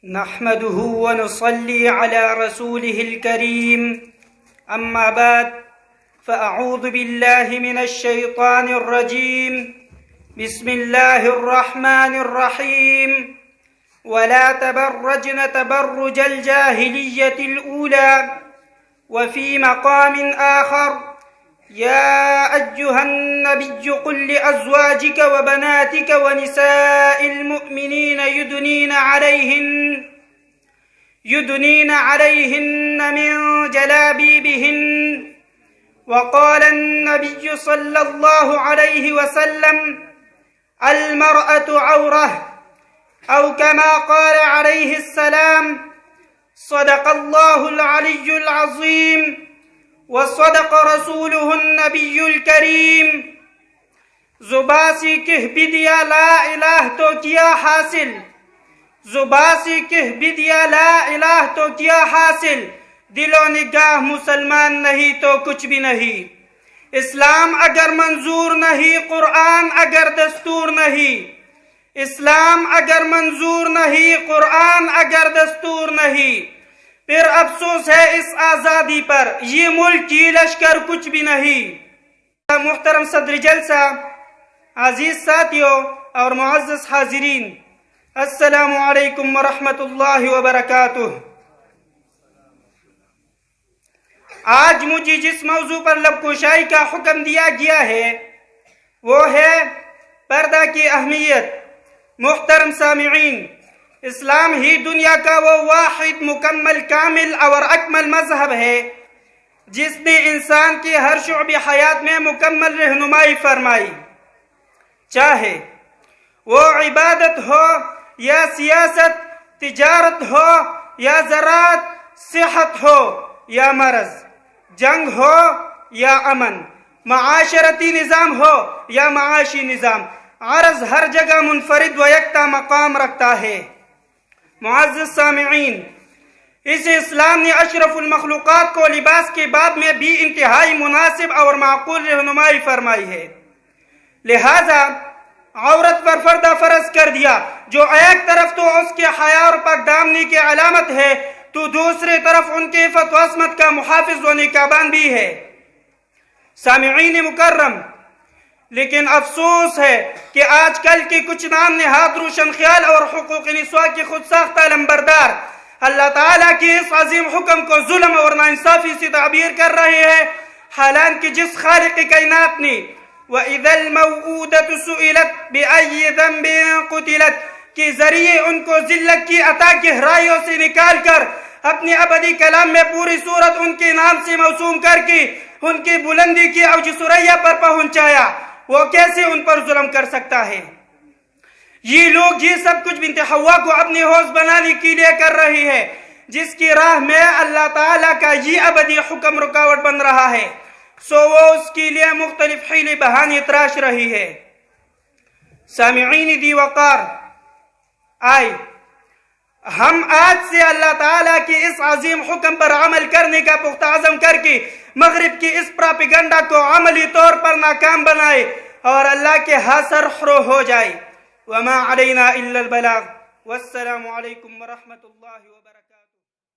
نحمده ونصلي على رسوله الكريم أما بعد فأعوذ بالله من الشيطان الرجيم بسم الله الرحمن الرحيم ولا تبرجن تبرج الجاهلية الأولى وفي مقام آخر يا أيها النبي قل لأزواجك وبناتك ونساء المؤمنين يدنين عليهن من جلابيبهن وقال النبي صلى الله عليه وسلم المرأة عورة أو كما قال عليه السلام صدق الله العلي العظيم وصدق رسوله النبی الکریم. زباسی کہہ بدیا لا الہ تو کیا حاصل، زباسی کہہ بدیا لا الہ تو کیا حاصل، دل و نگاہ مسلمان نہیں تو کچھ بھی نہیں. اسلام اگر منظور نہیں، قرآن اگر دستور نہیں، اسلام اگر منظور نہیں، قرآن اگر دستور نہیں، پھر افسوس ہے اس آزادی پر، یہ ملک کی لشکر کچھ بھی نہیں. محترم صدر جلسہ، عزیز ساتھیوں اور معزز حاضرین، السلام علیکم ورحمۃ اللہ وبرکاتہ. آج مجھے جس موضوع پر لب کشائی کا حکم دیا گیا ہے وہ ہے پردہ کی اہمیت. محترم سامعین، اسلام ہی دنیا کا وہ واحد مکمل کامل اور اکمل مذہب ہے جس نے انسان کی ہر شعبہ حیات میں مکمل رہنمائی فرمائی، چاہے وہ عبادت ہو یا سیاست، تجارت ہو یا زراعت، صحت ہو یا مرض، جنگ ہو یا امن، معاشرتی نظام ہو یا معاشی نظام. عرض ہر جگہ منفرد و یکتا مقام رکھتا ہے. معزز سامعین، اس اسلام نے اشرف المخلوقات کو لباس کے بعد میں بھی انتہائی مناسب اور معقول رہنمائی فرمائی ہے. لہذا عورت پر پردہ فرض کر دیا، جو ایک طرف تو اس کے حیا اور پاک دامنی کی علامت ہے تو دوسری طرف ان کی عفت و عصمت کا محافظ و نگہبان بھی ہے. سامعین مکرم، لیکن افسوس ہے کہ آج کل کے کچھ نام نہاد روشن خیال اور حقوق نسواں کی خود ساختہ لمبردار اللہ تعالیٰ کے اس عظیم حکم کو ظلم اور ناانصافی سے تعبیر کر رہے ہیں، حالانکہ جس خالق کائنات نے وَإِذَا الْمَوْءُودَةُ سُئِلَتْ بِأَيِّ ذَنبٍ قُتِلَتْ کے ذریعے ان کو ذلت کی عطا گہرائیوں سے نکال کر اپنے ابدی کلام میں پوری صورت ان کے نام سے موسوم کر کے ان کی بلندی کی اوج ثریا پر پہنچایا، وہ کیسے ان پر ظلم کر سکتا ہے؟ یہ لوگ یہ سب کچھ بنت حوا کو اپنے ہوش بنانے کے لیے کر رہی ہے، جس کی راہ میں اللہ تعالیٰ کا یہ ابدی حکم رکاوٹ بن رہا ہے، سو وہ اس کے لیے مختلف حیلے بہانے تراش رہی ہے. سامعین دی وقار، آئے ہم آج سے اللہ تعالیٰ کے اس عظیم حکم پر عمل کرنے کا پختہ عزم کر کے مغرب کی اس پراپیگنڈا کو عملی طور پر ناکام بنائے اور اللہ کے ہاتھ سرخرو ہو جائے. وما علینا الا البلاغ. والسلام علیکم ورحمۃ اللہ وبرکاتہ.